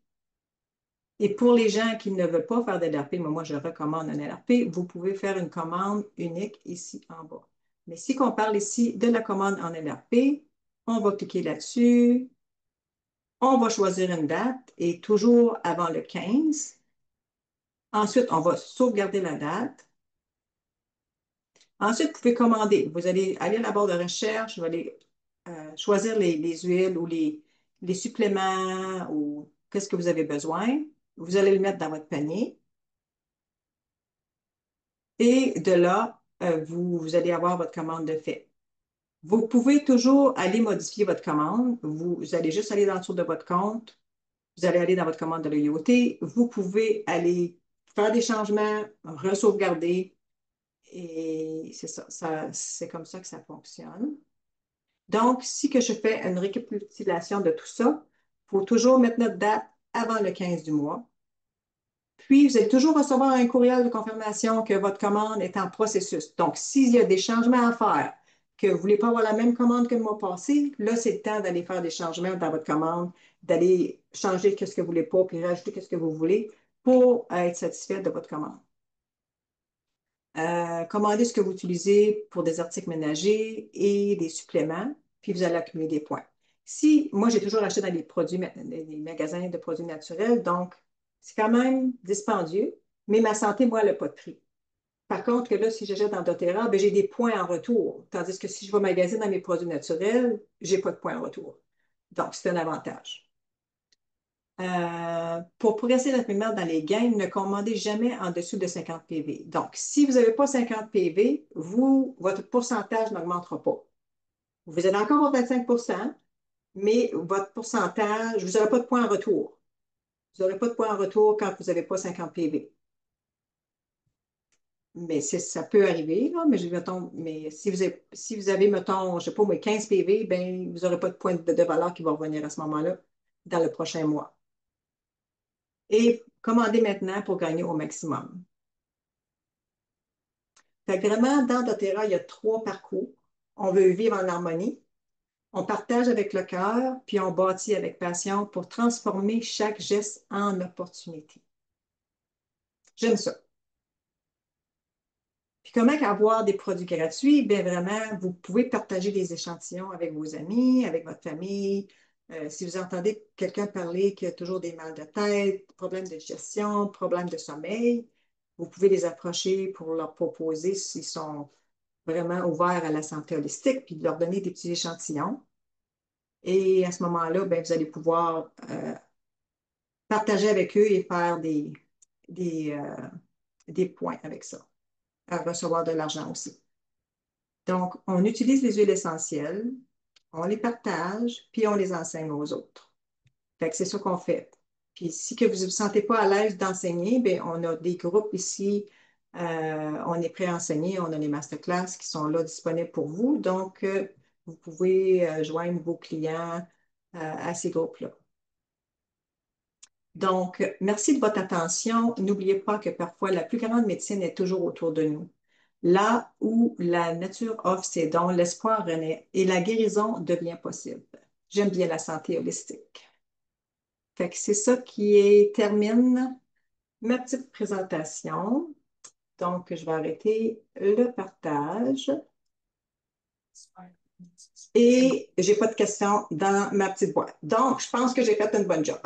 Et pour les gens qui ne veulent pas faire d'LRP, moi, je recommande un LRP, vous pouvez faire une commande unique ici en bas. Mais si on parle ici de la commande en LRP, on va cliquer là-dessus. On va choisir une date et toujours avant le 15. Ensuite, on va sauvegarder la date. Ensuite, vous pouvez commander. Vous allez aller à la barre de recherche, vous allez choisir les huiles ou les suppléments ou qu'est-ce que vous avez besoin. Vous allez le mettre dans votre panier. Et de là, vous allez avoir votre commande de fait. Vous pouvez toujours aller modifier votre commande. Vous allez juste aller dans le tour de votre compte. Vous allez aller dans votre commande de l'IoT. Vous pouvez aller faire des changements, re-sauvegarder. Et c'est ça, c'est comme ça que ça fonctionne. Donc, si que je fais une récapitulation de tout ça, il faut toujours mettre notre date avant le 15 du mois. Puis, vous allez toujours recevoir un courriel de confirmation que votre commande est en processus. Donc, s'il y a des changements à faire, que vous ne voulez pas avoir la même commande que le mois passé, là, c'est le temps d'aller faire des changements dans votre commande, d'aller changer ce que vous ne voulez pas, puis rajouter ce que vous voulez pour être satisfait de votre commande. Commandez ce que vous utilisez pour des articles ménagers et des suppléments, puis vous allez accumuler des points. Si, moi, j'ai toujours acheté dans les magasins de produits naturels, donc c'est quand même dispendieux, mais ma santé, moi, elle n'a pas de prix. Par contre, que là, si j'achète dans doTERRA, ben, j'ai des points en retour, tandis que si je vais magasiner dans mes produits naturels, je n'ai pas de points en retour. Donc, c'est un avantage. Pour progresser rapidement dans les gains, ne commandez jamais en dessous de 50 PV. Donc, si vous n'avez pas 50 PV, votre pourcentage n'augmentera pas. Vous êtes encore au 25 mais votre pourcentage, vous n'aurez pas de points en retour. Vous n'aurez pas de points en retour quand vous n'avez pas 50 PV. Mais ça peut arriver, là, mais si vous avez, mettons, je ne sais pas, mais 15 PV, ben, vous n'aurez pas de points de valeur qui vont revenir à ce moment-là dans le prochain mois. Et commandez maintenant pour gagner au maximum. Fait que vraiment, dans doTERRA, il y a 3 parcours. On veut vivre en harmonie, on partage avec le cœur, puis on bâtit avec passion pour transformer chaque geste en opportunité. J'aime ça. Puis comment avoir des produits gratuits? Bien vraiment, vous pouvez partager des échantillons avec vos amis, avec votre famille. Si vous entendez quelqu'un parler qui a toujours des mal de tête, problèmes de digestion, problèmes de sommeil, vous pouvez les approcher pour leur proposer s'ils sont vraiment ouverts à la santé holistique, puis de leur donner des petits échantillons. Et à ce moment-là, ben, vous allez pouvoir partager avec eux et faire des, euh, des points avec ça, à recevoir de l'argent aussi. Donc, on utilise les huiles essentielles, on les partage, puis on les enseigne aux autres. Fait que c'est ça qu'on fait. Puis si que vous ne vous sentez pas à l'aise d'enseigner, bien, on a des groupes ici, on est prêt à enseigner, on a les masterclass qui sont là disponibles pour vous. Donc, vous pouvez joindre vos clients à ces groupes-là. Donc, merci de votre attention. N'oubliez pas que parfois, la plus grande médecine est toujours autour de nous. Là où la nature offre ses dons, l'espoir renaît et la guérison devient possible. J'aime bien la santé holistique. Fait que c'est ça termine ma petite présentation. Donc, je vais arrêter le partage. Et j'ai pas de questions dans ma petite boîte. Donc, je pense que j'ai fait une bonne job.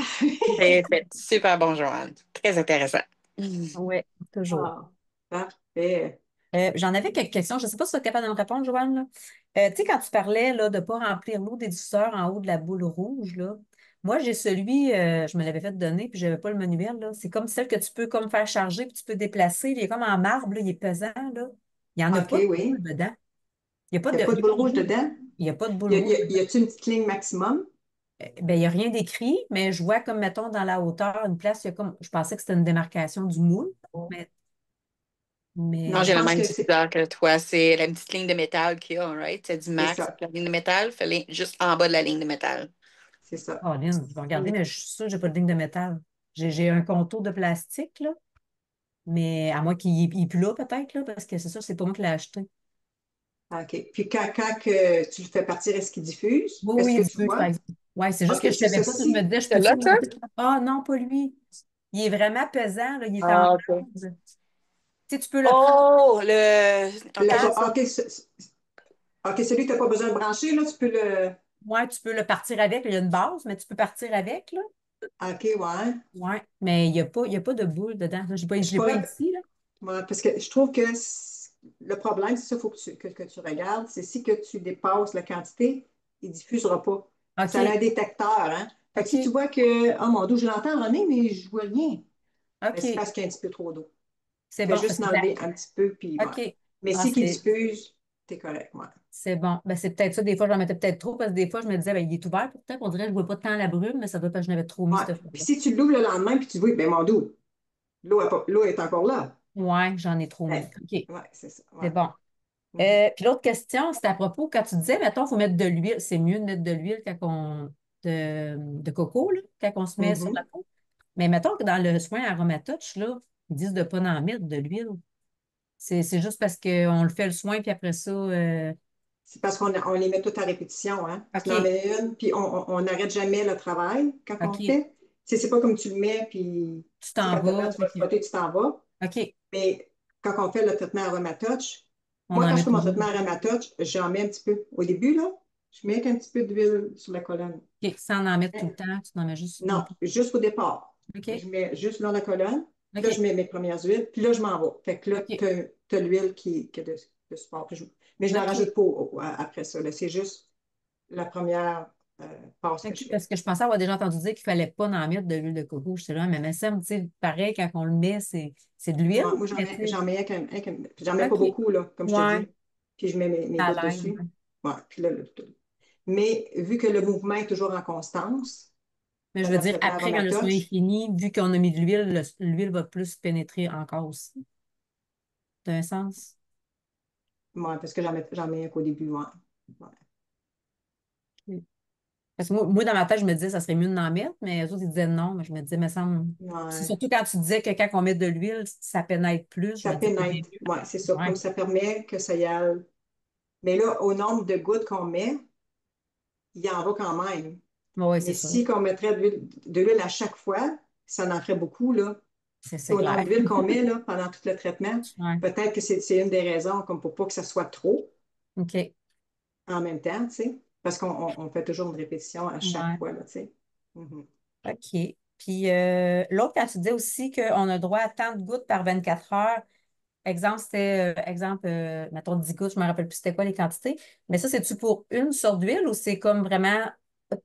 Bien fait. Super bon, Joanne. Très intéressant. Oui, toujours. Ah, parfait. J'en avais quelques questions. Je ne sais pas si tu es capable de me répondre, Joanne, là. Tu sais, quand tu parlais là, de ne pas remplir l'eau des diffuseurs en haut de la boule rouge, là, moi, j'ai celui, je me l'avais fait donner, puis je n'avais pas le manuel, là. C'est comme celle que tu peux comme faire charger, puis tu peux déplacer. Il est comme en marbre, là, il est pesant, là. Il n'y en a OK, pas de boule oui. dedans. Il n'y a pas Il n'y a de, pas il y de a boule pas de rouge boule. dedans? Il n'y a pas de boule rouge dedans. Y a-t-il une petite ligne maximum? Ben, il n'y a rien d'écrit, mais je vois comme, mettons, dans la hauteur, une place, il y a comme, je pensais que c'était une démarcation du moule, mais, Non, mais je euh, J'ai le pense même que diffuseur que toi. C'est la petite ligne de métal qu'il y a, right? C'est du c'est max. ça. La ligne de métal, fait juste en bas de la ligne de métal. C'est ça. oh, Lynn, je vais regarder, mais je suis sûre que j'ai pas de ligne de métal. J'ai un contour de plastique, là, mais à moins qu'il est plus là, peut-être, là, parce que c'est ça, c'est pas moi qui l'ai acheté. OK. Puis quand que tu le fais partir, est-ce qu'il diffuse? Oui, Est-ce oui, que il tu peut, par vois? exemple. Ouais, c'est juste OK, que je c'est savais ça. pas, si je me Si, disais, je C'est peux-tu là, le ça? mettre? Ah non, pas lui. Il est vraiment pesant, là, il est en Ah, OK. bronze. Tu sais, tu peux le prendre. Oh, le. OK, le, c'est ça. OK, OK, celui que tu n'as pas besoin de brancher, là, tu peux le. Ouais, tu peux le partir avec. Il y a une base, mais tu peux partir avec, là. OK, ouais. Ouais, mais il y a pas de boule dedans. Là, je C'est l'ai pas pas. ici, là. Ouais, parce que je trouve que le problème, c'est ça, il faut que tu regardes, c'est si que tu dépasses la quantité, il ne diffusera pas. Ça a un OK, détecteur, hein? Fait que si tu OK, vois que, oh mon Dieu, je l'entends, René, mais je vois rien, ben, c'est OK. parce qu'il y a un petit peu trop d'eau. C'est Fais bon, juste parce que ça. l'enlever un petit peu, puis ouais. OK. Mais Ah, si qu'il c'est diffuse, t'es correct, ouais. c'est bon. Ben, c'est peut-être ça. Des fois, j'en mettais peut-être trop parce que des fois, je me disais, ben, il est ouvert pourtant. On dirait que je ne vois pas tant la brume, mais ça doit être parce que je n'avais trop mis Ouais. cette Puis fois-là. si tu l'ouvres le lendemain, puis tu vois, ben mon Dieu, l'eau est encore là. Ouais, j'en ai trop mis. Ben, OK, ouais, c'est ça. c'est Ouais. bon. Mhm. Puis l'autre question, c'était à propos, quand tu disais, mettons, il faut mettre de l'huile. C'est mieux de mettre de l'huile de coco, là, quand on se met sur la Mhm. peau. Mais mettons que dans le soin Aromatouch, là, ils disent de ne pas en mettre de l'huile. C'est juste parce qu'on le fait le soin, puis après ça, C'est parce on les met toutes à répétition, hein. Tu en OK, mets une, puis on n'arrête jamais le travail quand on le OK, fait. C'est pas comme tu le mets, puis tu tu sais, t'en quand vas, tu vas le frotter, tu t'en vas. OK, Mais quand on fait le traitement Aromatouch, on moi, en quand je met fais mon toujours. traitement Aromatouch, j'en mets un petit peu. Au début, là, je mets un petit peu d'huile sur la colonne. OK, sans en mettre tout Hein? le temps, tu en mets juste une Non, fois. juste au départ. OK, Je mets juste dans la colonne, puis là, je OK, mets mes premières huiles, puis là, je m'en vais. Fait que là, OK, tu as, l'huile qui est de support. Mais je n'en OK, rajoute pas après ça, là. C'est juste la première passe que je OK. fais. Parce que je pensais avoir déjà entendu dire qu'il ne fallait pas en mettre de l'huile de coco. Je suis là, mais ça me dit pareil, quand on le met, c'est de l'huile, Moi, mais tu sais, j'en mets j'en mets pas OK, beaucoup, là, comme je te ouais, dis. Puis je mets mes à gouttes l'aide. dessus. Ouais, puis là, mais vu que le mouvement est toujours en constance Mais je veux pendant le dire, traitement après, quand le soin est Aromatouch, fini, vu qu'on a mis de l'huile, l'huile va plus pénétrer encore aussi. D'un sens. ouais, parce que j'en mets qu'au début, ouais. Ouais. OK. Parce que moi, dans ma tête, je me disais, ça serait mieux d'en mettre, mais eux autres, ils disaient non. Mais je me disais, mais ça me... C'est Ouais. surtout quand tu disais que quand on met de l'huile, ça pénètre plus. Je Ça me dis, c'est bien pénètre. mieux. Ouais, c'est ça. Comme Ouais. ça permet que ça y aille. Mais là, au nombre de gouttes qu'on met, il y en va quand même. Oui, c'est Mais ça. si on mettrait de l'huile à chaque fois, ça en ferait beaucoup, là. C'est Au nombre clair. d'huile qu'on met là, pendant tout le traitement, Ouais. peut-être que c'est une des raisons, comme pour pas que ça soit trop OK. en même temps, tu sais, parce qu'on fait toujours une répétition à chaque Ouais. fois, là, tu sais. Mhm. OK. Puis l'autre, quand tu disais aussi qu'on a droit à tant de gouttes par 24 heures, exemple, c'était, mettons 10 gouttes, je ne me rappelle plus c'était quoi les quantités, mais ça, c'est-tu pour une sorte d'huile ou c'est comme vraiment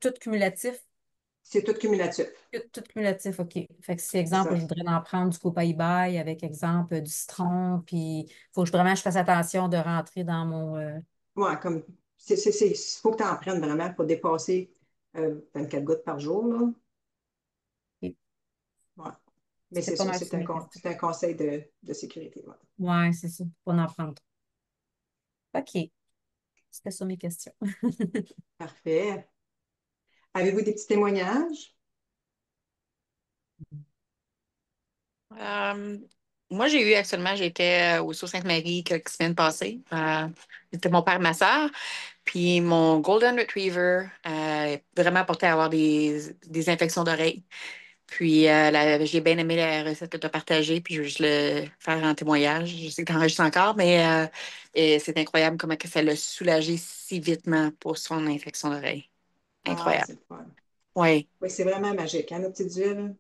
tout cumulatif? C'est tout cumulatif, Tout cumulatif, OK. Fait que si, c'est exemple, je ça. voudrais en prendre du copaïbail avec, exemple, du citron, puis il faut que vraiment je fasse attention de rentrer dans mon... Ouais, comme, faut que tu en prennes vraiment pour dépasser 24 gouttes par jour, là. OK. Ouais. Mais C'était c'est pas ça, mal sur mes questions. c'est un conseil de sécurité. Ouais. Ouais, c'est ça. Pour en prendre trop. OK. C'était ça mes questions. Parfait. Avez-vous des petits témoignages? Euh, Moi, j'ai eu actuellement, j'étais au Sault-Sainte-Marie quelques semaines passées. C'était mon père et ma soeur. Puis mon Golden Retriever est vraiment porté à avoir des infections d'oreilles. Puis j'ai bien aimé la recette que tu as partagée. Puis je veux juste le faire en témoignage. Je sais que tu enregistres encore, mais et c'est incroyable comment que ça l'a soulagé si vitement pour son infection d'oreille. Ah, Incroyable. c'est le fun. Oui. Oui, c'est vraiment magique, hein, nos petites huiles?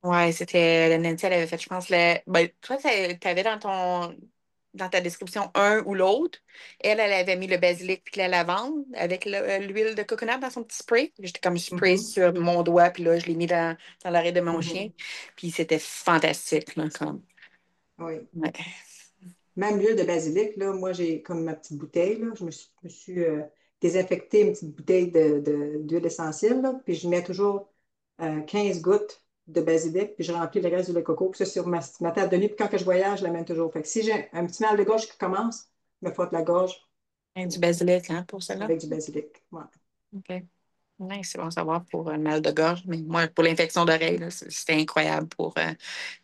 Ouais, c'était la Nancy, elle avait fait, je pense, toi, tu avais dans ton. dans ta description un ou l'autre. Elle avait mis le basilic puis la lavande avec l'huile de coconut dans son petit spray. J'étais comme spray Mhm, sur mon doigt, puis là, je l'ai mis dans l'oreille de mon chien. mhm. Puis c'était fantastique, là, comme. Oui. Ouais. Même l'huile de basilic, là, moi, j'ai comme ma petite bouteille, là, me suis désinfecté une petite bouteille d'huile essentielle, là, puis je mets toujours 15 gouttes de basilic, puis je remplis le reste du lait de coco, puis ça sur ma table de nuit, puis quand que je voyage, je l'amène toujours. Fait que si j'ai un petit mal de gorge qui commence, je me frotte la gorge Et du basilic, hein, pour cela. avec du basilic. Ouais. OK. Ouais, c'est bon à savoir pour le mal de gorge, mais moi, pour l'infection d'oreille, là, c'était incroyable pour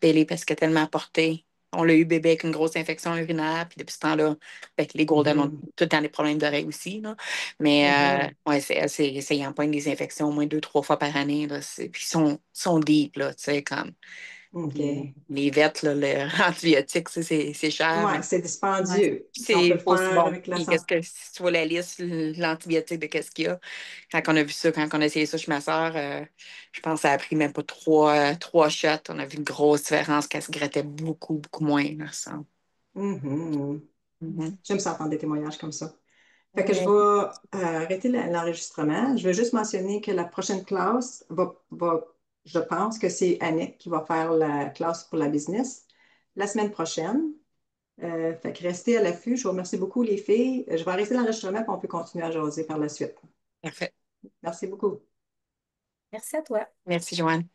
Bailey parce qu'elle a tellement apporté. On l'a eu bébé avec une grosse infection urinaire, puis depuis ce temps-là, ben, les Golden ont Mhm, tout le temps des problèmes d'oreille aussi. Là. mhm. Mais ouais, c'est y empoigne des infections au moins 2, 3 fois par année. Là, puis ils sont deep, là, tu sais, comme OK. les vêtes, là, les antibiotiques, c'est cher, Ouais, mais c'est Ouais. dispendieux. Si on peut c'est le pas aussi faire bon. avec la Puis santé. si tu vois la liste, l'antibiotique de qu'est-ce qu'il y a, quand on a vu ça, quand on a essayé ça chez ma soeur, je pense que ça a pris même pas trois shots. On a vu une grosse différence qu'elle se grattait beaucoup, beaucoup moins. Là, ça. Mhm. J'aime ça entendre des témoignages comme ça. Fait que je vais Ouais. arrêter l'enregistrement. Je veux juste mentionner que la prochaine classe je pense que c'est Annick qui va faire la classe pour la business la semaine prochaine. Fait que restez à l'affût. Je vous remercie beaucoup, les filles. Je vais arrêter l'enregistrement et on peut continuer à jaser par la suite. Parfait. Merci beaucoup. Merci à toi. Merci, Joanne.